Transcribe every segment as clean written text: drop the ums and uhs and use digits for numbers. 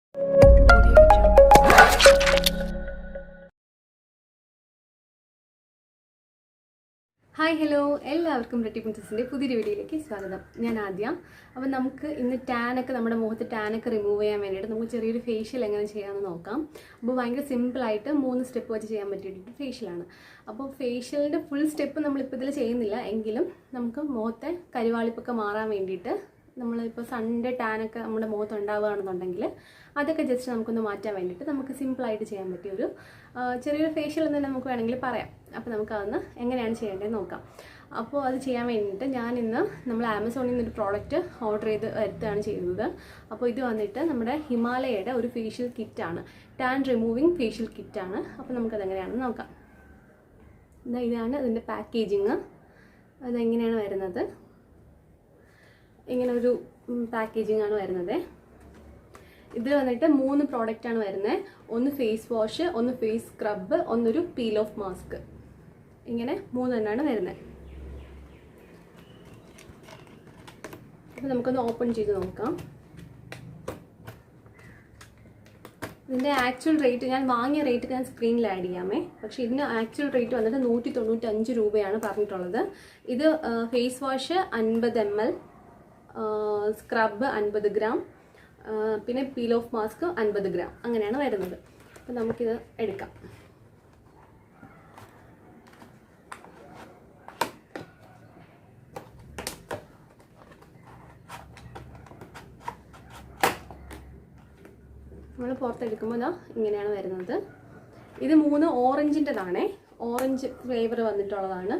Hi hello എല്ലാവർക്കും prettyprincessന്റെ പുതിയൊരു വീഡിയോയിലേക്ക് സ്വാഗതം. ഞാൻ ആദ്യ. അപ്പോൾ നമുക്ക് ഇന്ന് ടാനൊക്കെ നമ്മുടെ മുഖത്ത് ടാനൊക്കെ റിമൂവ് ചെയ്യാൻ വേണ്ടിയിട്ട് നമുക്ക് ചെറിയൊരു ഫേഷ്യൽ എങ്ങനെ ചെയ്യാമെന്ന് നോക്കാം. അപ്പോൾ ഭയങ്കര സിമ്പിളായിട്ട് 3 സ്റ്റെപ്പ് വെച്ച് ചെയ്യാൻ പറ്റിയിട്ട് ഫേഷ്യലാണ്. അപ്പോൾ ഫേഷ്യലിൻ്റെ ഫുൾ സ്റ്റെപ്പ് നമ്മളിപ്പോൾ ഇതിൽ ചെയ്യുന്നില്ല എങ്കിലും നമുക്ക് മുഖത്തെ കരിവാളിപ്പൊക്കെ മാറാൻ വേണ്ടിയിട്ട് നമ്മളിപ്പോൾ സൺഡേ ടാനൊക്കെ നമ്മുടെ മുഖത്ത് ഉണ്ടാവുകയാണെന്നുണ്ടെങ്കിൽ അതൊക്കെ ജസ്റ്റ് നമുക്കൊന്ന് മാറ്റാൻ വേണ്ടിയിട്ട് നമുക്ക് സിമ്പിളായിട്ട് ചെയ്യാൻ പറ്റിയ ഒരു ചെറിയൊരു ഫേഷ്യൽ എന്ന് തന്നെ നമുക്ക് വേണമെങ്കിൽ പറയാം. അപ്പോൾ നമുക്കതൊന്ന് എങ്ങനെയാണ് ചെയ്യേണ്ടതെന്ന് നോക്കാം. അപ്പോൾ അത് ചെയ്യാൻ വേണ്ടിയിട്ട് ഞാനിന്ന് നമ്മൾ ആമസോണിൽ നിന്നൊരു പ്രോഡക്റ്റ് ഓർഡർ ചെയ്ത് വരുത്തുകയാണ് ചെയ്യുന്നത്. അപ്പോൾ ഇത് വന്നിട്ട് നമ്മുടെ ഹിമാലയയുടെ ഒരു ഫേഷ്യൽ കിറ്റാണ്, ടാൻ റിമൂവിങ് ഫേഷ്യൽ കിറ്റാണ്. അപ്പോൾ നമുക്കതെങ്ങനെയാണെന്ന് നോക്കാം. ഇതാണ് ഇതിൻ്റെ പാക്കേജിങ്. അതെങ്ങനെയാണ് വരുന്നത്, ഇങ്ങനെ ഒരു പാക്കേജിംഗ് ആണ് വരുന്നത്. ഇതിൽ വന്നിട്ട് 3 പ്രോഡക്റ്റാണ് വരുന്നത്. ഒന്ന് ഫേസ് വാഷ്, ഒന്ന് ഫേസ് സ്ക്രബ്, ഒന്നൊരു പീൽ ഓഫ് മാസ്ക്. ഇങ്ങനെ 3 എണ്ണമാണ് വരുന്നത്. അപ്പോൾ നമുക്കൊന്ന് ഓപ്പൺ ചെയ്ത് നോക്കാം. ഇതിൻ്റെ ആക്ച്വൽ റേറ്റ്, ഞാൻ വാങ്ങിയ റേറ്റ് ഞാൻ സ്ക്രീനിൽ ആഡ് ചെയ്യാമേ. പക്ഷേ ഇതിന് ആക്ച്വൽ റേറ്റ് വന്നിട്ട് 195 രൂപയാണ് പറഞ്ഞിട്ടുള്ളത്. ഇത് face wash 50 ml, scrub 50 gram, പിന്നെ പീൽ ഓഫ് മാസ്ക് 50 ഗ്രാം, അങ്ങനെയാണ് വരുന്നത്. അപ്പോൾ നമുക്കിത് എടുക്കാം. നമ്മൾ പുറത്തെടുക്കുമ്പോൾ ഇങ്ങനെയാണ് വരുന്നത്. ഇത് 3 ഓറഞ്ചിൻ്റെതാണേ, ഓറഞ്ച് ഫ്ലേവർ വന്നിട്ടുള്ളതാണ്.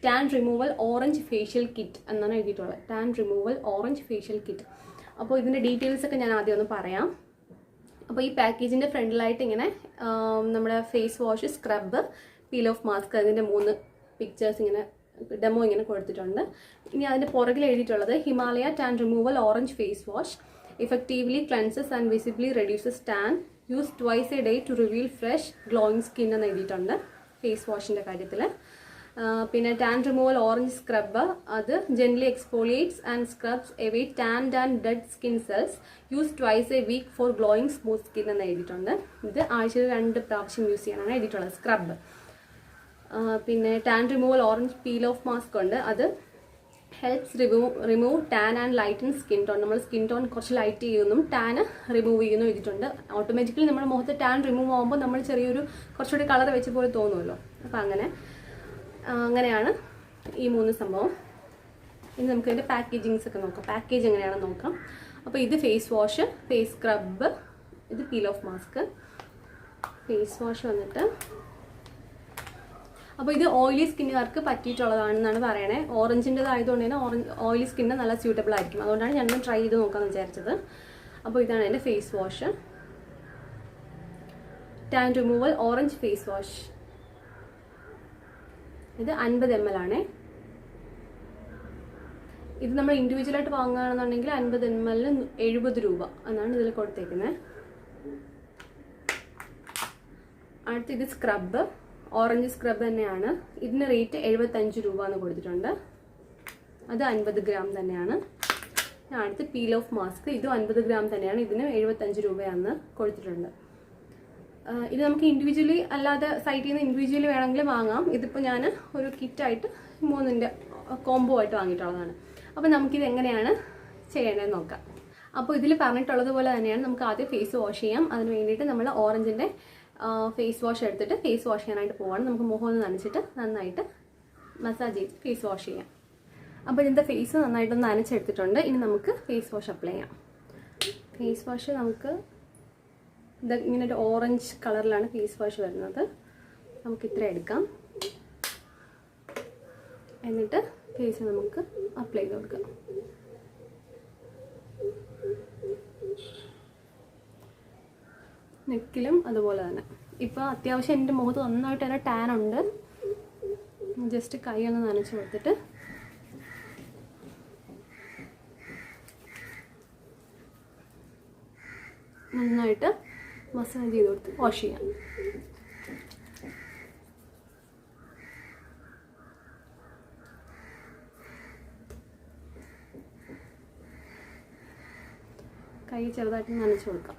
Tan removal orange facial kit എന്നാണ് എഴുതിയിട്ടുള്ളത്. Tan removal orange facial kit. അപ്പോൾ ഇതിൻ്റെ ഡീറ്റെയിൽസ് ഒക്കെ ഞാൻ ആദ്യം ഒന്ന് പറയാം. അപ്പോൾ ഈ പാക്കേജിൻ്റെ ഫ്രണ്ടിലായിട്ട് ഇങ്ങനെ നമ്മുടെ face wash, scrub, peel off mask, അതിൻ്റെ 3 പിക്ചേഴ്സ് ഇങ്ങനെ ഡെമോ ഇങ്ങനെ കൊടുത്തിട്ടുണ്ട്. ഇനി അതിൻ്റെ പുറകിൽ എഴുതിയിട്ടുള്ളത് Himalaya tan removal orange face wash effectively cleanses and visibly reduces tan, use twice a day to reveal fresh glowing skin എന്ന് എഴുതിയിട്ടുണ്ട് ഫേസ് വാഷിൻ്റെ കാര്യത്തിൽ. പിന്നെ ടാൻ റിമൂവൽ ഓറഞ്ച് സ്ക്രബ്, അത് gently exfoliates and scrubs away tanned and dead skin cells, use twice a week for glowing smooth skin എന്ന് എഴുതിയിട്ടുണ്ട്. ഇത് ആഴ്ചയിൽ 2 പ്രാവശ്യം യൂസ് ചെയ്യാനാണ് എഴുതിയിട്ടുള്ളത് സ്ക്രബ്. പിന്നെ tan removal orange peel off mask ഉണ്ട്. അത് helps remove tan and lighten skin tone. നമ്മൾ സ്കിൻ ടോൺ കുറച്ച് ലൈറ്റ് ചെയ്യുന്നതും ടാന് റിമൂവ് ചെയ്യുന്നു എഴുതിയിട്ടുണ്ട്. ഓട്ടോമാറ്റിക്കലി നമ്മുടെ മുഖത്ത് ടാൻ റിമൂവ് ആകുമ്പോൾ നമ്മൾ ചെറിയൊരു കുറച്ചുകൂടി കളർ വെച്ച പോലെ തോന്നുമല്ലോ. അപ്പോൾ അങ്ങനെയാണ് ഈ 3 സംഭവം. ഇനി നമുക്ക് ഇതിൻ്റെ പാക്കേജിങ്സ് ഒക്കെ നോക്കാം. പാക്കേജ് എങ്ങനെയാണെന്ന് നോക്കാം. അപ്പോൾ ഇത് ഫേസ് വാഷ്, ഫേസ് സ്ക്രബ്, ഇത് peel off mask. Face wash വന്നിട്ട്, അപ്പോൾ ഇത് ഓയിലി സ്കിന്നുകാർക്ക് പറ്റിയിട്ടുള്ളതാണെന്നാണ് പറയണേ. ഓറഞ്ചിൻ്റെതായതുകൊണ്ട് തന്നെ ഓയിലി സ്കിന്ന് നല്ല സ്യൂട്ടബിൾ ആയിരിക്കും. അതുകൊണ്ടാണ് ഞാനൊന്ന് ട്രൈ ചെയ്ത് നോക്കാമെന്ന് വിചാരിച്ചത്. അപ്പോൾ ഇതാണ് എൻ്റെ face wash, tan removal orange face wash. ഇത് 50 ml ആണ്. ഇത് നമ്മൾ ഇൻഡിവിജ്വലായിട്ട് വാങ്ങുകയാണെന്നുണ്ടെങ്കിൽ 50 ml 70 രൂപ എന്നാണ് ഇതിൽ കൊടുത്തേക്കുന്നത്. അടുത്ത് ഇത് സ്ക്രബ്, ഓറഞ്ച് സ്ക്രബ് തന്നെയാണ്. ഇതിന് റേറ്റ് 75 രൂപ എന്ന് കൊടുത്തിട്ടുണ്ട്. അത് 50 ഗ്രാം തന്നെയാണ്. അടുത്ത് പീൽ ഓഫ് മാസ്ക്, ഇതും 50 ഗ്രാം തന്നെയാണ്. ഇതിന് 75 രൂപയാണെന്ന് കൊടുത്തിട്ടുണ്ട്. ഇത് നമുക്ക് ഇൻഡിവിജ്വലി അല്ലാതെ സൈറ്റിൽ നിന്ന് ഇൻഡിവിജ്വലി വേണമെങ്കിൽ വാങ്ങാം. ഇതിപ്പോൾ ഞാൻ ഒരു കിറ്റായിട്ട് 3ൻ്റെ കോംബോ ആയിട്ട് വാങ്ങിയിട്ടുള്ളതാണ്. അപ്പോൾ നമുക്കിത് എങ്ങനെയാണ് ചെയ്യേണ്ടതെന്ന് നോക്കാം. അപ്പോൾ ഇതിൽ പറഞ്ഞിട്ടുള്ളതുപോലെ തന്നെയാണ് നമുക്ക് ആദ്യം ഫേസ് വാഷ് ചെയ്യാം. അതിന് വേണ്ടിയിട്ട് നമ്മൾ ഓറഞ്ചിൻ്റെ ഫേസ് വാഷ് എടുത്തിട്ട് ഫേസ് വാഷ് ചെയ്യാനായിട്ട് പോവാണ്. നമുക്ക് മുഖം ഒന്ന് നനച്ചിട്ട് നന്നായിട്ട് മസാജ് ചെയ്ത് ഫേസ് വാഷ് ചെയ്യാം. അപ്പോൾ ഇതിൻ്റെ ഫേസ് നന്നായിട്ടൊന്ന് നനച്ചെടുത്തിട്ടുണ്ട്. ഇനി നമുക്ക് ഫേസ് വാഷ് അപ്ലൈ ചെയ്യാം. ഫേസ് വാഷ് നമുക്ക് ഇങ്ങനെ ഒരു ഓറഞ്ച് കളറിലാണ് ഫേസ് വാഷ് വരുന്നത്. നമുക്ക് ഇത്ര എടുക്കാം. എന്നിട്ട് ഫേസ് നമുക്ക് അപ്ലൈ ചെയ്ത് കൊടുക്കാം. നെക്കിലും അതുപോലെ തന്നെ. ഇപ്പോൾ അത്യാവശ്യം എൻ്റെ മുഖത്ത് നന്നായിട്ട് തന്നെ ടാൻ ഉണ്ട്. ജസ്റ്റ് കൈ ഒന്ന് നനച്ച് കൊടുത്തിട്ട് നന്നായിട്ട് മസാജ് ചെയ്ത് കൊടുത്ത് വാഷ് ചെയ്യാം. കൈ ചെറുതായിട്ട് നനച്ച് കൊടുക്കാം.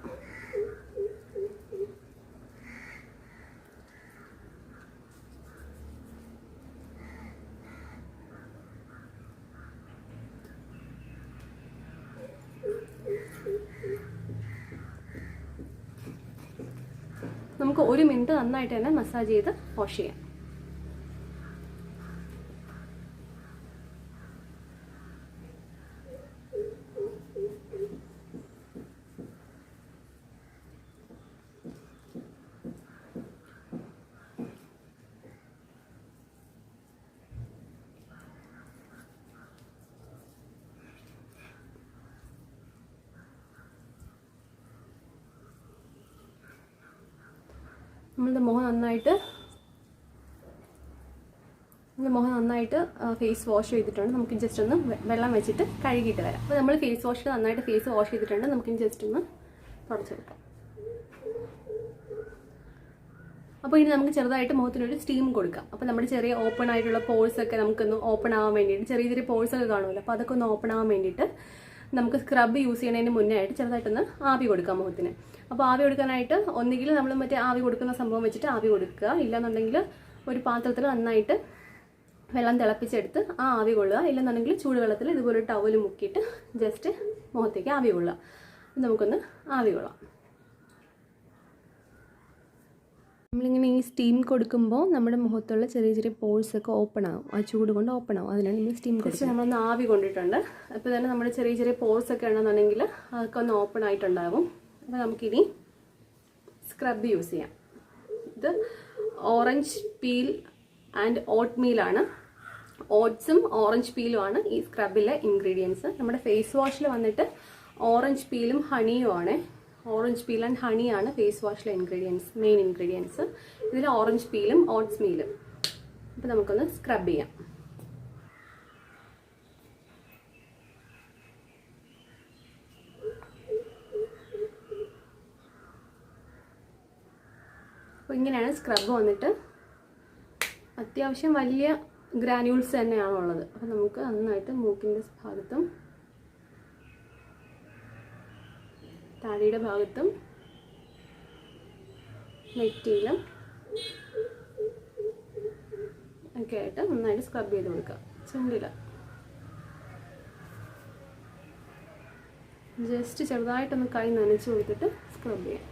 നമുക്ക് 1 മിനിറ്റ് നന്നായിട്ട് തന്നെ മസാജ് ചെയ്ത് വാഷ് ചെയ്യാം. നമ്മളുടെ മുഖം നന്നായിട്ട് ഫേസ് വാഷ് ചെയ്തിട്ടുണ്ട്. നമുക്ക് ജസ്റ്റ് ഒന്ന് വെള്ളം വെച്ചിട്ട് കഴുകിയിട്ട് വരാം. അപ്പോൾ നമ്മൾ ഫേസ് വാഷിൽ നന്നായിട്ട് ഫേസ് വാഷ് ചെയ്തിട്ടുണ്ട്. നമുക്ക് ജസ്റ്റ് ഒന്ന് തുടച്ചെടുക്കാം. അപ്പോൾ ഇനി നമുക്ക് ചെറുതായിട്ട് മുഖത്തിനൊരു സ്റ്റീം കൊടുക്കാം. അപ്പോൾ നമ്മുടെ ചെറിയ ഓപ്പൺ ആയിട്ടുള്ള പോഴ്സൊക്കെ നമുക്കൊന്ന് ഓപ്പൺ ആവാൻ വേണ്ടിയിട്ട്, ചെറിയ ചെറിയ പോഴ്സൊക്കെ കാണുമല്ലോ, അപ്പോൾ അതൊക്കെ ഒന്ന് ഓപ്പൺ ആവാൻ വേണ്ടിയിട്ട് നമുക്ക് സ്ക്രബ് യൂസ് ചെയ്യുന്നതിന് മുന്നേ ആയിട്ട് ചെറുതായിട്ടൊന്ന് ആവി കൊടുക്കാം മുഖത്തിന്. അപ്പോൾ ആവി കൊടുക്കാനായിട്ട് ഒന്നുകിൽ നമ്മൾ മറ്റേ ആവി കൊടുക്കുന്ന സംഭവം വെച്ചിട്ട് ആവി കൊടുക്കുക, ഇല്ലെന്നുണ്ടെങ്കിൽ ഒരു പാത്രത്തിൽ നന്നായിട്ട് വെള്ളം തിളപ്പിച്ചെടുത്ത് ആ ആവി കൊള്ളുക, ഇല്ലെന്നുണ്ടെങ്കിൽ ചൂടുവെള്ളത്തിൽ ഇതുപോലെ ടവൽ മുക്കിയിട്ട് ജസ്റ്റ് മുഖത്തേക്ക് ആവി കൊള്ളുക. നമുക്കൊന്ന് ആവി കൊള്ളാം. നമ്മളിങ്ങനെ ഈ സ്റ്റീം കൊടുക്കുമ്പോൾ നമ്മുടെ മുഖത്തുള്ള ചെറിയ ചെറിയ പോഴ്സൊക്കെ ഓപ്പൺ ആകും, ആ ചൂട് കൊണ്ട് ഓപ്പൺ ആകും. അതിനാണ് നമ്മൾ സ്റ്റീം കൊടുക്കുക. നമ്മളൊന്ന് ആവി കൊണ്ടിട്ടുണ്ട്. അപ്പോൾ തന്നെ നമ്മുടെ ചെറിയ ചെറിയ പോഴ്സൊക്കെ ഉണ്ടെന്നുണ്ടെങ്കിൽ അതൊക്കെ ഒന്ന് ഓപ്പൺ ആയിട്ടുണ്ടാകും. അപ്പോൾ നമുക്കിനി സ്ക്രബ് യൂസ് ചെയ്യാം. ഇത് ഓറഞ്ച് പീൽ ആൻഡ് ഓട്ട് മീലാണ്. ഓട്സും ഓറഞ്ച് പീലുമാണ് ഈ സ്ക്രബിലെ ഇൻഗ്രീഡിയൻസ്. നമ്മുടെ ഫേസ് വാഷിൽ വന്നിട്ട് ഓറഞ്ച് പീലും ഹണിയും ആണ്. ഓറഞ്ച് പീൽ ആൻഡ് ഹണിയാണ് ഫേസ് വാഷിലെ മെയിൻ ഇൻഗ്രീഡിയൻസ്. ഇതിൽ ഓറഞ്ച് പീലും ഓട്സ് മീലും. അപ്പോൾ നമുക്കൊന്ന് സ്ക്രബ് ചെയ്യാം. അപ്പോൾ ഇങ്ങനെയാണ് സ്ക്രബ് വന്നിട്ട്. അത്യാവശ്യം വലിയ ഗ്രാന്യൂൾസ് തന്നെയാണുള്ളത്. അപ്പോൾ നമുക്ക് നന്നായിട്ട് മൂക്കിൻ്റെ ഭാഗത്തും താടിയുടെ ഭാഗത്തും നെറ്റിയിലും ഒക്കെ ആയിട്ട് നന്നായിട്ട് സ്ക്രബ് ചെയ്ത് കൊടുക്കുക. ചുണ്ടില ജസ്റ്റ് ചെറുതായിട്ടൊന്ന് കൈ നനച്ച് കൊടുത്തിട്ട് സ്ക്രബ് ചെയ്യാം.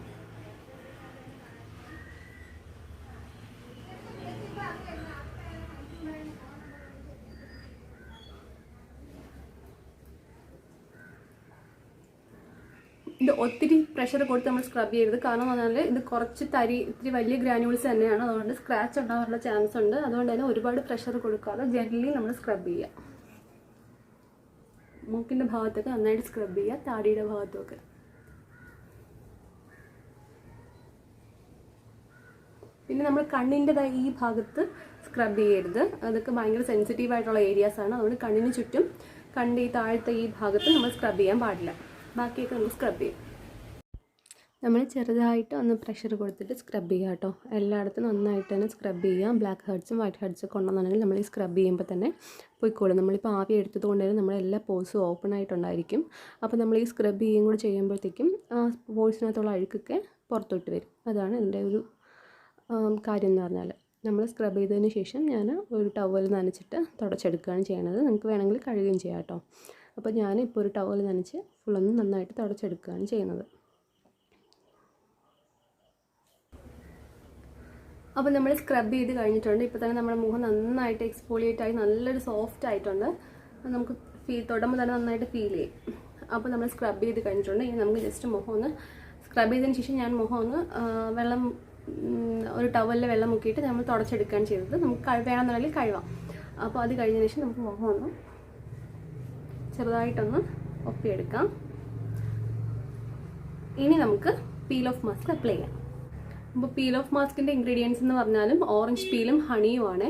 ഇത് ഒത്തിരി പ്രഷർ കൊടുത്ത് നമ്മൾ സ്ക്രബ് ചെയ്യരുത്. കാരണം എന്ന് പറഞ്ഞാൽ ഇത് കുറച്ച് ഇത്തിരി വലിയ ഗ്രാന്യൂൾസ് തന്നെയാണ്. അതുകൊണ്ട് സ്ക്രാച്ച് ഉണ്ടാകാനുള്ള ചാൻസ് ഉണ്ട്. അതുകൊണ്ട് തന്നെ ഒരുപാട് പ്രഷർ കൊടുക്കാതെ ജെന്റ്ലി നമ്മൾ സ്ക്രബ് ചെയ്യുക. മൂക്കിൻ്റെ ഭാഗത്തൊക്കെ നന്നായിട്ട് സ്ക്രബ് ചെയ്യുക, താടിയുടെ ഭാഗത്തൊക്കെ. പിന്നെ നമ്മൾ കണ്ണിൻ്റെതായ ഈ ഭാഗത്ത് സ്ക്രബ് ചെയ്യരുത്. അതൊക്കെ ഭയങ്കര സെൻസിറ്റീവ് ആയിട്ടുള്ള ഏരിയാസാണ്. അതുകൊണ്ട് കണ്ണിന് ചുറ്റും കണ്ണ് ഈ താഴത്തെ ഈ ഭാഗത്ത് നമ്മൾ സ്ക്രബ് ചെയ്യാൻ പാടില്ല. ബാക്കിയൊക്കെ നമ്മൾ സ്ക്രബ് ചെയ്യും. നമ്മൾ ചെറുതായിട്ട് ഒന്ന് പ്രഷർ കൊടുത്തിട്ട് സ്ക്രബ് ചെയ്യുക കേട്ടോ. എല്ലായിടത്തും നന്നായിട്ട് തന്നെ സ്ക്രബ് ചെയ്യുക. ബ്ലാക്ക് ഹെഡ്സും വൈറ്റ് ഹെഡ്സും ഒക്കെ ഉണ്ടെന്നുണ്ടെങ്കിൽ നമ്മൾ ഈ സ്ക്രബ് ചെയ്യുമ്പോൾ തന്നെ പോയിക്കോളും. നമ്മളിപ്പോൾ ആവി എടുത്തത് കൊണ്ട് തന്നെ നമ്മളെല്ലാ പോഴ്സും ഓപ്പൺ ആയിട്ടുണ്ടായിരിക്കും. അപ്പോൾ നമ്മൾ ഈ സ്ക്രബ് ചെയ്യുകയും കൂടി ചെയ്യുമ്പോഴത്തേക്കും ആ പോഴ്സിനകത്തുള്ള അഴുക്കൊക്കെ പുറത്തോട്ട് വരും. അതാണ് ഇതിൻ്റെ ഒരു കാര്യം എന്ന് പറഞ്ഞാൽ. നമ്മൾ സ്ക്രബ് ചെയ്തതിന് ശേഷം ഞാൻ ഒരു ടവൽ നനച്ചിട്ട് തുടച്ചെടുക്കുകയാണ് ചെയ്യണത്. നിങ്ങൾക്ക് വേണമെങ്കിൽ കഴുകുകയും ചെയ്യാം കേട്ടോ. അപ്പോൾ ഞാനിപ്പോൾ ഒരു ടവൽ നനച്ച് ഫുള്ളൊന്ന് നന്നായിട്ട് തുടച്ചെടുക്കുകയാണ് ചെയ്യുന്നത്. അപ്പോൾ നമ്മൾ സ്ക്രബ് ചെയ്ത് കഴിഞ്ഞിട്ടുണ്ട്. ഇപ്പോൾ തന്നെ നമ്മുടെ മുഖം നന്നായിട്ട് എക്സ്ഫോളിയേറ്റ് ആയി നല്ലൊരു സോഫ്റ്റ് ആയിട്ടുണ്ട്. നമുക്ക് തൊടുമ്പോൾ തന്നെ നന്നായിട്ട് ഫീൽ ചെയ്യും. അപ്പോൾ നമ്മൾ സ്ക്രബ് ചെയ്ത് കഴിഞ്ഞിട്ടുണ്ട്. ഇനി നമുക്ക് ജസ്റ്റ് മുഖം ഒന്ന് സ്ക്രബ് ചെയ്തതിന് ശേഷം ഞാൻ മുഖം ഒന്ന് ഒരു ടവലിൽ വെള്ളം മുക്കിയിട്ട് നമ്മൾ തുടച്ചെടുക്കുകയാണ് ചെയ്തത്. നമുക്ക് വേണമെന്നുണ്ടെങ്കിൽ കഴുകാം. അപ്പോൾ അത് കഴിഞ്ഞതിന് ശേഷം നമുക്ക് മുഖം ഒന്ന് ചെറുതായിട്ടൊന്ന് ഒപ്പിയെടുക്കാം. ഇനി നമുക്ക് പീൽ ഓഫ് മാസ്ക് അപ്ലൈ ചെയ്യാം. അപ്പോൾ പീൽ ഓഫ് മാസ്കിൻ്റെ ഇൻഗ്രീഡിയൻസ് എന്ന് പറഞ്ഞാലും ഓറഞ്ച് പീലും ഹണിയുമാണ്.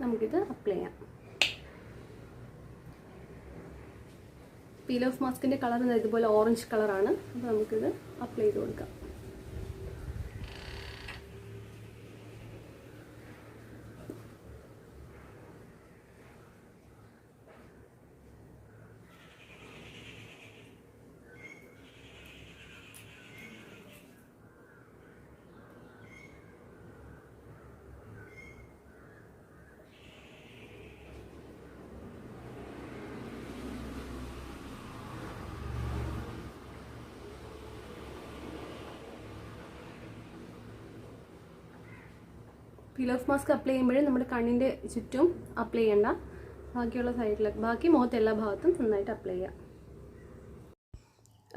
നമുക്കിത് അപ്ലൈ ചെയ്യാം. പീൽ ഓഫ് മാസ്കിൻ്റെ കളർ ഇതുപോലെ ഓറഞ്ച് കളറാണ്. അപ്പോൾ നമുക്കിത് അപ്ലൈ ചെയ്ത് കൊടുക്കാം. പീൽ ഓഫ് മാസ്ക് അപ്ലൈ ചെയ്യുമ്പോഴും നമ്മുടെ കണ്ണിൻ്റെ ചുറ്റും അപ്ലൈ ചെയ്യണ്ട, ബാക്കിയുള്ള സൈഡിലൊക്കെ, ബാക്കി മുഖത്ത് എല്ലാ ഭാഗത്തും നന്നായിട്ട് അപ്ലൈ ചെയ്യാം.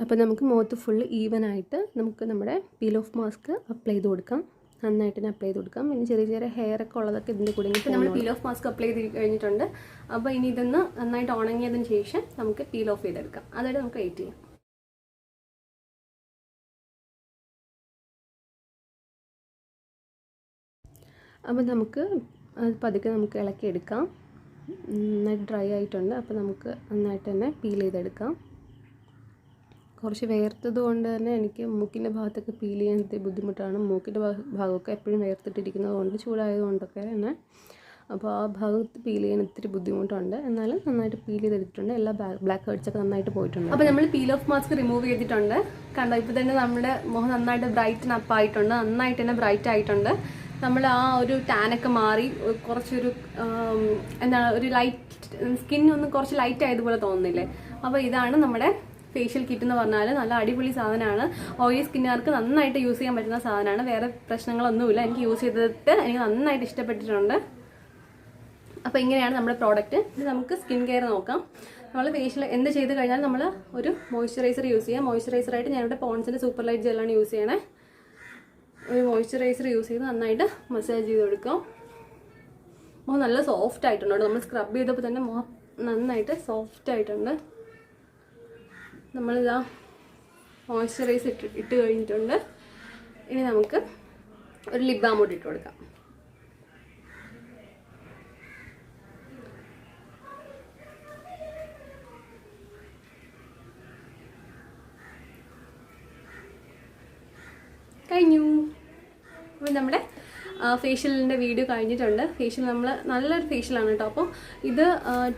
അപ്പോൾ നമുക്ക് മുഖത്ത് ഫുള്ള് ഈവനായിട്ട് നമുക്ക് നമ്മുടെ പീൽ ഓഫ് മാസ്ക് അപ്ലൈ ചെയ്ത് കൊടുക്കാം. നന്നായിട്ട് തന്നെ അപ്ലൈ ചെയ്ത് കൊടുക്കാം. പിന്നെ ചെറിയ ചെറിയ ഹെയറൊക്കെ ഉള്ളതൊക്കെ ഇതിൻ്റെ കൂടെ ഇപ്പോൾ നമ്മൾ പീൽ ഓഫ് മാസ്ക് അപ്ലൈ ചെയ്ത് കഴിഞ്ഞിട്ടുണ്ട്. അപ്പോൾ ഇനി ഇതൊന്ന് നന്നായിട്ട് ഉണങ്ങിയതിന് ശേഷം നമുക്ക് പീൽ ഓഫ് ചെയ്തെടുക്കാം. അതായത് നമുക്ക് വെയിറ്റ് ചെയ്യാം. അപ്പോൾ നമുക്ക് പതുക്കെ നമുക്ക് ഇളക്കിയെടുക്കാം. നന്നായിട്ട് ഡ്രൈ ആയിട്ടുണ്ട്. അപ്പോൾ നമുക്ക് നന്നായിട്ട് തന്നെ പീൽ ചെയ്തെടുക്കാം. കുറച്ച് വേർത്തത് കൊണ്ട് തന്നെ എനിക്ക് മൂക്കിൻ്റെ ഭാഗത്തൊക്കെ പീൽ ചെയ്യാൻ ബുദ്ധിമുട്ടാണ്. മൂക്കിൻ്റെ ഭാഗമൊക്കെ എപ്പോഴും വേർത്തിട്ടിരിക്കുന്നത് കൊണ്ട്, ചൂടായതുകൊണ്ടൊക്കെ തന്നെ. അപ്പോൾ ആ ഭാഗത്ത് പീൽ ചെയ്യാൻ ഇത്തിരി ബുദ്ധിമുട്ടുണ്ട്. എന്നാലും നന്നായിട്ട് പീൽ ചെയ്തെടുത്തിട്ടുണ്ട്. എല്ലാ ബ്ലാക്ക് ഹെഡ്സൊക്കെ നന്നായിട്ട് പോയിട്ടുണ്ട്. അപ്പോൾ നമ്മൾ പീൽ ഓഫ് മാസ്ക് റിമൂവ് ചെയ്തിട്ടുണ്ട്. കണ്ടോ, ഇപ്പോൾ തന്നെ നമ്മുടെ മുഖം നന്നായിട്ട് ബ്രൈറ്റൻ അപ്പ് ആയിട്ടുണ്ട്. നന്നായിട്ട് തന്നെ ബ്രൈറ്റ് ആയിട്ടുണ്ട്. നമ്മൾ ആ ഒരു ടാനൊക്കെ മാറി കുറച്ചൊരു എന്താണ് ഒരു ലൈറ്റ് സ്കിന്നൊന്ന് കുറച്ച് ലൈറ്റ് ആയതുപോലെ തോന്നുന്നില്ലേ? അപ്പോൾ ഇതാണ് നമ്മുടെ ഫേഷ്യൽ കിറ്റ് എന്ന് പറഞ്ഞാൽ. നല്ല അടിപൊളി സാധനമാണ്. ഓയിലി സ്കിന്നുകാർക്ക് നന്നായിട്ട് യൂസ് ചെയ്യാൻ പറ്റുന്ന സാധനമാണ്. വേറെ പ്രശ്നങ്ങളൊന്നുമില്ല. എനിക്ക് യൂസ് ചെയ്തിട്ട് എനിക്ക് നന്നായിട്ട് ഇഷ്ടപ്പെട്ടിട്ടുണ്ട്. അപ്പോൾ ഇങ്ങനെയാണ് നമ്മുടെ പ്രോഡക്റ്റ്. ഇത് നമുക്ക് സ്കിൻ കെയർ നോക്കാം. നമ്മൾ ഫേഷ്യൽ എന്ത് ചെയ്ത് കഴിഞ്ഞാൽ നമ്മൾ ഒരു മോയ്സ്ചറൈസർ യൂസ് ചെയ്യാം. മോയ്സ്ചറൈസറായിട്ട് ഞാനിവിടെ പോൺസിൻ്റെ സൂപ്പർ ലൈറ്റ് ജെല്ലാണ് യൂസ് ചെയ്യണേ. ഒരു മോയ്സ്ചറൈസർ യൂസ് ചെയ്ത് നന്നായിട്ട് മസാജ് ചെയ്ത് കൊടുക്കാം. മുഖം നല്ല സോഫ്റ്റ് ആയിട്ടുണ്ട്. നമ്മൾ സ്ക്രബ് ചെയ്തപ്പോൾ തന്നെ മുഖം നന്നായിട്ട് സോഫ്റ്റ് ആയിട്ടുണ്ട്. നമ്മളിതാ മോയ്സ്ചറൈസർ ഇട്ട് കഴിഞ്ഞിട്ടുണ്ട്. ഇനി നമുക്ക് ഒരു ലിപ് ബാം കൂടി ഇട്ട് കൊടുക്കാം. കഴിഞ്ഞു. അപ്പോൾ നമ്മുടെ ഫേഷ്യലിൻ്റെ വീഡിയോ കഴിഞ്ഞിട്ടുണ്ട്. ഫേഷ്യൽ നമ്മൾ നല്ലൊരു ഫേഷ്യലാണ് കേട്ടോ. അപ്പോൾ ഇത്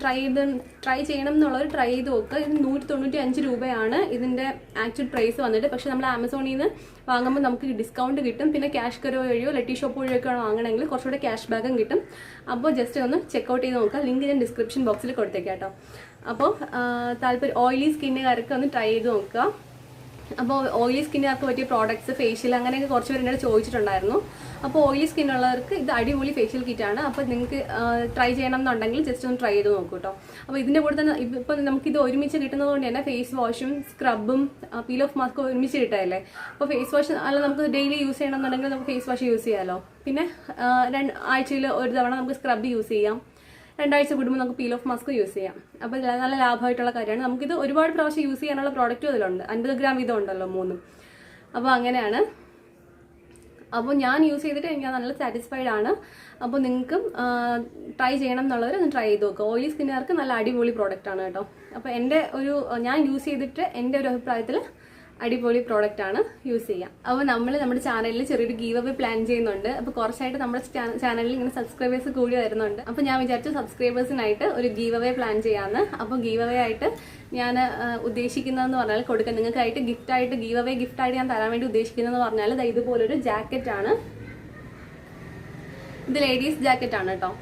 ട്രൈ ചെയ്യണം എന്നുള്ളവർ ട്രൈ ചെയ്ത് നോക്കുക. ഇത് 195 രൂപയാണ് ഇതിൻ്റെ ആക്ച്വൽ പ്രൈസ് വന്നിട്ട്. പക്ഷേ നമ്മൾ ആമസോണിൽ നിന്ന് വാങ്ങുമ്പോൾ നമുക്ക് ഡിസ്കൗണ്ട് കിട്ടും. പിന്നെ ക്യാഷ് കരോ വഴിയോ ലട്ടി ഷോപ്പ് വഴിയൊക്കെയാണ് വാങ്ങണമെങ്കിൽ കുറച്ചുകൂടെ ക്യാഷ് ബാക്കും കിട്ടും. അപ്പോൾ ജസ്റ്റ് ഒന്ന് ചെക്കൗട്ട് ചെയ്ത് നോക്കുക. ലിങ്ക് ഞാൻ ഡിസ്ക്രിപ്ഷൻ ബോക്സിൽ കൊടുത്തേക്കാം കേട്ടോ. അപ്പോൾ ഓയിലി സ്കിന്നുകാരൊക്കെ ഒന്ന് ട്രൈ ചെയ്ത് നോക്കുക. അപ്പോൾ ഓയിലി സ്കിന്നുകാർക്ക് പറ്റിയ പ്രോഡക്ട്സ്, ഫേഷ്യൽ അങ്ങനെയൊക്കെ കുറച്ച് പേര് എന്നോട് ചോദിച്ചിട്ടുണ്ടായിരുന്നു. അപ്പോൾ ഓയിലി സ്കിന്നുള്ളവർക്ക് ഇത് അടിപൊളി ഫേഷ്യൽ കിറ്റാണ്. അപ്പോൾ നിങ്ങൾക്ക് ട്രൈ ചെയ്യണം എന്നുണ്ടെങ്കിൽ ജസ്റ്റ് ഒന്ന് ട്രൈ ചെയ്ത് നോക്കൂ കേട്ടോ. അപ്പോൾ ഇതിൻ്റെ കൂടെ തന്നെ ഇപ്പോൾ നമുക്കിത് ഒരുമിച്ച് കിട്ടുന്നത് കൊണ്ട് തന്നെ ഫേസ് വാഷും സ്ക്രബും പീൽ ഓഫ് മാസ്ക് ഒരുമിച്ച് കിട്ടാമല്ലേ. അപ്പോൾ ഫേസ് വാഷ് അല്ല നമുക്ക് ഡെയിലി യൂസ് ചെയ്യണം എന്നുണ്ടെങ്കിൽ നമുക്ക് ഫേസ് വാഷ് യൂസ് ചെയ്യാമല്ലോ. പിന്നെ ആഴ്ചയിൽ ഒരു തവണ നമുക്ക് സ്ക്രബ് യൂസ് ചെയ്യാം. 2 ആഴ്ച കൂടുമ്പോൾ നമുക്ക് പീൽ ഓഫ് മാസ്ക് യൂസ് ചെയ്യാം. അപ്പോൾ നല്ല ലാഭമായിട്ടുള്ള കാര്യമാണ്. നമുക്കിത് ഒരുപാട് പ്രാവശ്യം യൂസ് ചെയ്യാനുള്ള പ്രോഡക്റ്റും അതിലുണ്ട്. 50 ഗ്രാം വീതം ഉണ്ടല്ലോ 3. അപ്പോൾ അങ്ങനെയാണ്. അപ്പോൾ ഞാൻ യൂസ് ചെയ്തിട്ട് എനിക്ക് നല്ല സാറ്റിസ്ഫൈഡ് ആണ്. അപ്പോൾ നിങ്ങൾക്കും ട്രൈ ചെയ്യണം എന്നുള്ളവർ ഒന്ന് ട്രൈ ചെയ്ത് നോക്കുക. ഓയിലി സ്കിന്നുകാർക്ക് നല്ല അടിപൊളി പ്രോഡക്റ്റാണ് കേട്ടോ. അപ്പോൾ ഞാൻ യൂസ് ചെയ്തിട്ട് എൻ്റെ ഒരു അഭിപ്രായത്തിൽ അടിപൊളി പ്രോഡക്റ്റ് ആണ്, യൂസ് ചെയ്യാം. അപ്പോൾ നമ്മൾ നമ്മുടെ ചാനലിൽ ചെറിയൊരു ഗീവ് അവേ പ്ലാൻ ചെയ്യുന്നുണ്ട്. അപ്പോൾ കുറച്ചായിട്ട് നമ്മുടെ ചാനലിൽ ഇങ്ങനെ സബ്സ്ക്രൈബേഴ്സ് കൂടി വരുന്നുണ്ട്. അപ്പോൾ ഞാൻ വിചാരിച്ചു സബ്സ്ക്രൈബേഴ്സിനായിട്ട് ഒരു ഗീവ് അവേ പ്ലാൻ ചെയ്യാമെന്ന്. അപ്പോൾ ഗീവ് അവേ ആയിട്ട് ഞാൻ ഉദ്ദേശിക്കുന്നതെന്ന് പറഞ്ഞാൽ കൊടുക്കാൻ നിങ്ങൾക്കായിട്ട് ഗീവ് അവേ ഗിഫ്റ്റായിട്ട് ഞാൻ തരാൻ വേണ്ടി ഉദ്ദേശിക്കുന്നതെന്ന് പറഞ്ഞാൽ ഇതുപോലൊരു ജാക്കറ്റാണ്. ഇത് ലേഡീസ് ജാക്കറ്റാണ് കേട്ടോ.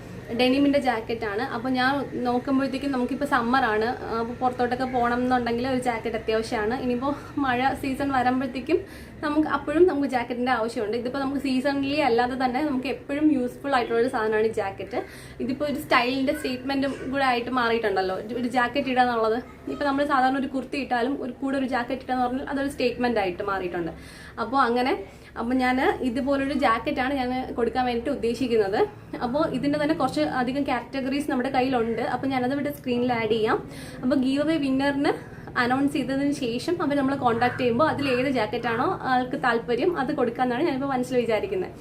ഡെനിമിൻ്റെ ജാക്കറ്റാണ്. അപ്പോൾ ഞാൻ നോക്കുമ്പോഴത്തേക്കും നമുക്കിപ്പോൾ സമ്മറാണ്. അപ്പോൾ പുറത്തോട്ടൊക്കെ പോകണം എന്നുണ്ടെങ്കിൽ ഒരു ജാക്കറ്റ് അത്യാവശ്യമാണ്. ഇനിയിപ്പോൾ മഴ സീസൺ വരുമ്പോഴത്തേക്കും നമുക്ക് ജാക്കറ്റിൻ്റെ ആവശ്യമുണ്ട്. ഇതിപ്പോൾ നമുക്ക് സീസണിലി അല്ലാതെ തന്നെ നമുക്ക് എപ്പോഴും യൂസ്ഫുൾ ആയിട്ടുള്ളൊരു സാധനമാണ് ഈ ജാക്കറ്റ്. ഇതിപ്പോൾ ഒരു സ്റ്റൈലിൻ്റെ സ്റ്റേറ്റ്മെൻറ്റും കൂടെ ആയിട്ട് മാറിയിട്ടുണ്ടല്ലോ ഒരു ജാക്കറ്റ് ഇടുക എന്നുള്ളത്. ഇപ്പോൾ നമ്മൾ സാധാരണ ഒരു കുർത്തി ഇട്ടാലും കൂടെ ഒരു ജാക്കറ്റ് ഇട്ടാന്ന് പറഞ്ഞാൽ അതൊരു സ്റ്റേറ്റ്മെൻ്റ് ആയിട്ട് മാറിയിട്ടുണ്ട്. അപ്പോൾ ഞാൻ ഇതുപോലൊരു ജാക്കറ്റാണ് ഞാൻ കൊടുക്കാൻ വേണ്ടിയിട്ട് ഉദ്ദേശിക്കുന്നത്. അപ്പോൾ ഇതിൻ്റെ തന്നെ കുറച്ച് അധികം കാറ്റഗറീസ് നമ്മുടെ കയ്യിലുണ്ട്. അപ്പോൾ ഞാനത് ഇവിടെ സ്ക്രീനിൽ ആഡ് ചെയ്യാം. അപ്പോൾ ഗീവ് അവേ വിന്നറിന് അനൗൺസ് ചെയ്തതിന് ശേഷം അവർ നമ്മളെ കോൺടാക്ട് ചെയ്യുമ്പോൾ അതിൽ ഏത് ജാക്കറ്റാണോ ആൾക്ക് താല്പര്യം അത് കൊടുക്കാമെന്നാണ് ഞാനിപ്പോൾ മനസ്സിൽ വിചാരിക്കുന്നത്.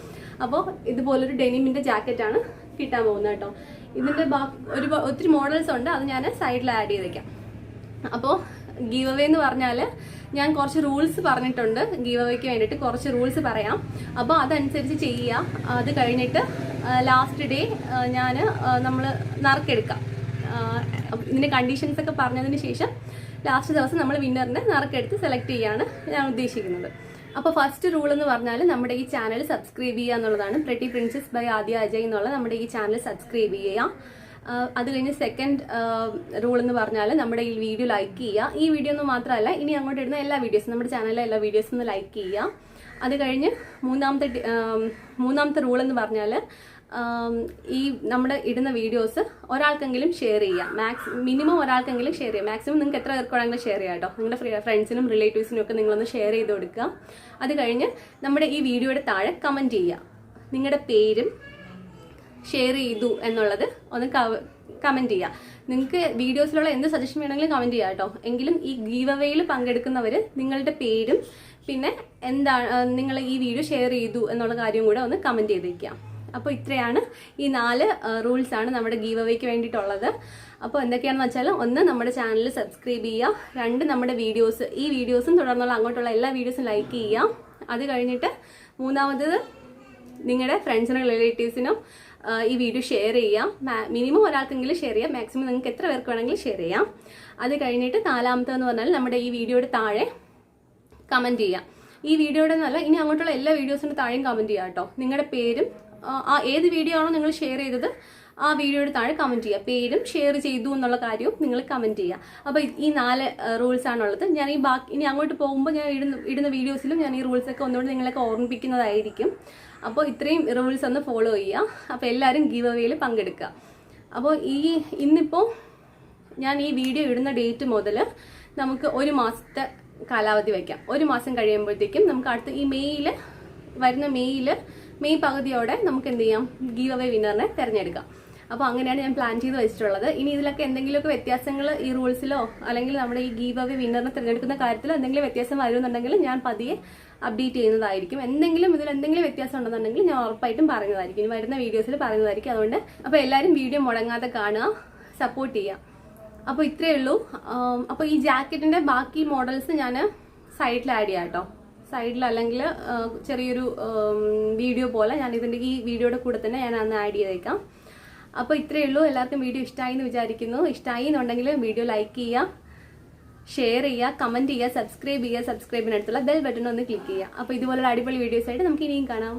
അപ്പോൾ ഇതുപോലൊരു ഡെനിമിൻ്റെ ജാക്കറ്റാണ് കിട്ടാൻ പോകുന്നത് കേട്ടോ. ഇതിൻ്റെ ഒത്തിരി മോഡൽസ് ഉണ്ട്. അത് ഞാൻ സൈഡിൽ ആഡ് ചെയ്തേക്കാം. അപ്പോൾ ഗീവ് അവേ എന്ന് പറഞ്ഞാൽ ഞാൻ കുറച്ച് റൂൾസ് പറഞ്ഞിട്ടുണ്ട്. ഗീവ് അവേക്ക് വേണ്ടിയിട്ട് കുറച്ച് റൂൾസ് പറയാം. അപ്പോൾ അതനുസരിച്ച് ചെയ്യുക. അത് കഴിഞ്ഞിട്ട് ലാസ്റ്റ് ഡേ നമ്മൾ നറുക്കെടുക്കാം. ഇതിൻ്റെ കണ്ടീഷൻസ് ഒക്കെ പറഞ്ഞതിന് ശേഷം ലാസ്റ്റ് ദിവസം നമ്മൾ വിന്നറിനെ നറുക്കെടുത്ത് സെലക്ട് ചെയ്യാണ് ഞാൻ ഉദ്ദേശിക്കുന്നത്. അപ്പോൾ ഫസ്റ്റ് റൂൾ എന്ന് പറഞ്ഞാൽ നമ്മുടെ ഈ ചാനൽ സബ്സ്ക്രൈബ് ചെയ്യുക എന്നുള്ളതാണ്. പ്രെട്ടി പ്രിൻസസ് ബൈ ആദ്യാജയ് എന്നുള്ള നമ്മുടെ ഈ ചാനൽ സബ്സ്ക്രൈബ് ചെയ്യുക. അത് കഴിഞ്ഞ് സെക്കൻഡ് റൂൾ എന്ന് പറഞ്ഞാൽ നമ്മുടെ ഈ വീഡിയോ ലൈക്ക് ചെയ്യുക. ഈ വീഡിയോ ഒന്നും മാത്രമല്ല, ഇനി അങ്ങോട്ട് ഇടുന്ന എല്ലാ വീഡിയോസും, നമ്മുടെ ചാനലിലെ എല്ലാ വീഡിയോസും ഒന്ന് ലൈക്ക് ചെയ്യുക. അത് കഴിഞ്ഞ് മൂന്നാമത്തെ റൂൾ എന്ന് പറഞ്ഞാൽ ഈ നമ്മുടെ ഇടുന്ന വീഡിയോസ് ഒരാൾക്കെങ്കിലും ഷെയർ ചെയ്യുക. മിനിമം ഒരാൾക്കെങ്കിലും ഷെയർ ചെയ്യുക. മാക്സിമം നിങ്ങൾക്ക് എത്ര പേർക്ക് വേണമെങ്കിലും ഷെയർ ചെയ്യാം കേട്ടോ. നിങ്ങളുടെ ഫ്രണ്ട്സിനും റിലേറ്റീവ്സിനും ഒക്കെ നിങ്ങളൊന്ന് ഷെയർ ചെയ്ത് കൊടുക്കുക. അത് കഴിഞ്ഞ് നമ്മുടെ ഈ വീഡിയോയുടെ താഴെ കമൻറ്റ് ചെയ്യുക. നിങ്ങളുടെ പേരും ഷെയർ ചെയ്തു എന്നുള്ളത് ഒന്ന് കമൻറ്റ് ചെയ്യുക. നിങ്ങൾക്ക് വീഡിയോസിലുള്ള എന്ത് സജഷൻ വേണമെങ്കിലും കമൻറ്റ് ചെയ്യുക കേട്ടോ. എങ്കിലും ഈ ഗീവ് അവേയിൽ പങ്കെടുക്കുന്നവർ നിങ്ങളുടെ പേരും പിന്നെ എന്താണ് നിങ്ങൾ ഈ വീഡിയോ ഷെയർ ചെയ്തു എന്നുള്ള കാര്യം കൂടെ ഒന്ന് കമൻറ്റ് ചെയ്തേക്കുക. അപ്പോൾ ഇത്രയാണ് ഈ 4 റൂൾസാണ് നമ്മുടെ ഗീവ് അവേക്ക് വേണ്ടിയിട്ടുള്ളത്. അപ്പോൾ എന്തൊക്കെയാണെന്ന് വെച്ചാൽ, 1 നമ്മുടെ ചാനൽ സബ്സ്ക്രൈബ് ചെയ്യുക, 2 നമ്മുടെ ഈ വീഡിയോസും തുടർന്നുള്ള അങ്ങോട്ടുള്ള എല്ലാ വീഡിയോസും ലൈക്ക് ചെയ്യുക. അത് കഴിഞ്ഞിട്ട് 3ാമത് നിങ്ങളുടെ ഫ്രണ്ട്സിനും റിലേറ്റീവ്സിനും ഈ വീഡിയോ ഷെയർ ചെയ്യാം. മിനിമം ഒരാൾക്കെങ്കിലും ഷെയർ ചെയ്യാം. മാക്സിമം നിങ്ങൾക്ക് എത്ര പേർക്ക് വേണമെങ്കിലും ഷെയർ ചെയ്യാം. അത് കഴിഞ്ഞിട്ട് 4ാമത്തെന്ന് പറഞ്ഞാൽ നമ്മുടെ ഈ വീഡിയോയുടെ താഴെ കമൻറ്റ് ചെയ്യാം. ഈ വീഡിയോയുടെ എന്നല്ല, ഇനി അങ്ങോട്ടുള്ള എല്ലാ വീഡിയോസിൻ്റെ താഴെയും കമൻറ്റ് ചെയ്യാം കേട്ടോ. നിങ്ങളുടെ പേരും ഏത് വീഡിയോ ആണോ നിങ്ങൾ ഷെയർ ചെയ്തത് ആ വീഡിയോയുടെ താഴെ കമൻറ്റ് ചെയ്യുക. പേരും ഷെയർ ചെയ്തു എന്നുള്ള കാര്യവും നിങ്ങൾ കമൻറ്റ് ചെയ്യുക. അപ്പോൾ ഈ 4 റൂൾസ് ആണുള്ളത്. ഞാൻ ഇനി അങ്ങോട്ട് പോകുമ്പോൾ ഞാൻ ഇടുന്ന വീഡിയോസിലും ഞാൻ ഈ റൂൾസൊക്കെ ഒന്നുകൂടി നിങ്ങളൊക്കെ ഓർമ്മിപ്പിക്കുന്നതായിരിക്കും. അപ്പോൾ ഇത്രയും റൂൾസ് ഒന്ന് ഫോളോ ചെയ്യുക. അപ്പോൾ എല്ലാവരും ഗീവ് അവേയിൽ പങ്കെടുക്കുക. അപ്പോൾ ഇന്നിപ്പോൾ ഞാൻ ഈ വീഡിയോ ഇടുന്ന ഡേറ്റ് മുതൽ നമുക്ക് 1 മാസത്തെ കാലാവധി വയ്ക്കാം. 1 മാസം കഴിയുമ്പോഴത്തേക്കും നമുക്ക് അടുത്ത ഈ മെയ് പകുതിയോടെ നമുക്ക് എന്ത് ചെയ്യാം, ഗീവ് അവേ വിന്നറിനെ തിരഞ്ഞെടുക്കാം. അപ്പോൾ അങ്ങനെയാണ് ഞാൻ പ്ലാൻ ചെയ്ത് വെച്ചിട്ടുള്ളത്. ഇനി ഇതിലൊക്കെ എന്തെങ്കിലുമൊക്കെ വ്യത്യാസങ്ങൾ ഈ റൂൾസിലോ അല്ലെങ്കിൽ നമ്മുടെ ഈ ഗീവ് അവേ വിന്നറിനെ തിരഞ്ഞെടുക്കുന്ന കാര്യത്തിലോ എന്തെങ്കിലും വ്യത്യാസം വരുന്നുണ്ടെങ്കിൽ ഞാൻ പതിയെ അപ്ഡേറ്റ് ചെയ്യുന്നതായിരിക്കും. ഇതിൽ എന്തെങ്കിലും വ്യത്യാസം ഉണ്ടെന്നുണ്ടെങ്കിൽ ഞാൻ ഉറപ്പായിട്ടും പറയുന്നതായിരിക്കും. ഇനി വരുന്ന വീഡിയോസിൽ പറയുന്നതായിരിക്കും. അതുകൊണ്ട് അപ്പോൾ എല്ലാവരും വീഡിയോ മുടങ്ങാതെ കാണുക, സപ്പോർട്ട് ചെയ്യുക. അപ്പോൾ ഇത്രയേ ഉള്ളൂ. അപ്പോൾ ഈ ജാക്കറ്റിൻ്റെ ബാക്കി മോഡൽസ് ഞാൻ സൈഡിൽ ആഡ് ചെയ്യാം കേട്ടോ. സൈഡിൽ അല്ലെങ്കിൽ ചെറിയൊരു വീഡിയോ പോലെ ഞാൻ ഈ വീഡിയോയുടെ കൂടെ തന്നെ ഞാൻ അന്ന് ആഡ് ചെയ്തേക്കാം. അപ്പോൾ ഇത്രയേ ഉള്ളൂ. എല്ലാവർക്കും വീഡിയോ ഇഷ്ടമായി എന്ന് വിചാരിക്കുന്നു. ഇഷ്ടമായി എന്നുണ്ടെങ്കിൽ വീഡിയോ ലൈക്ക് ചെയ്യുക, ഷെയർ ചെയ്യുക, കമൻറ്റ് ചെയ്യുക, സബ്സ്ക്രൈബിനടുത്തുള്ള ബെൽ ബട്ടൺ ഒന്ന് ക്ലിക്ക് ചെയ്യുക. അപ്പോൾ ഇതുപോലുള്ള അടിപൊളി വീഡിയോസ് ആയിട്ട് നമുക്ക് ഇനിയും കാണാം.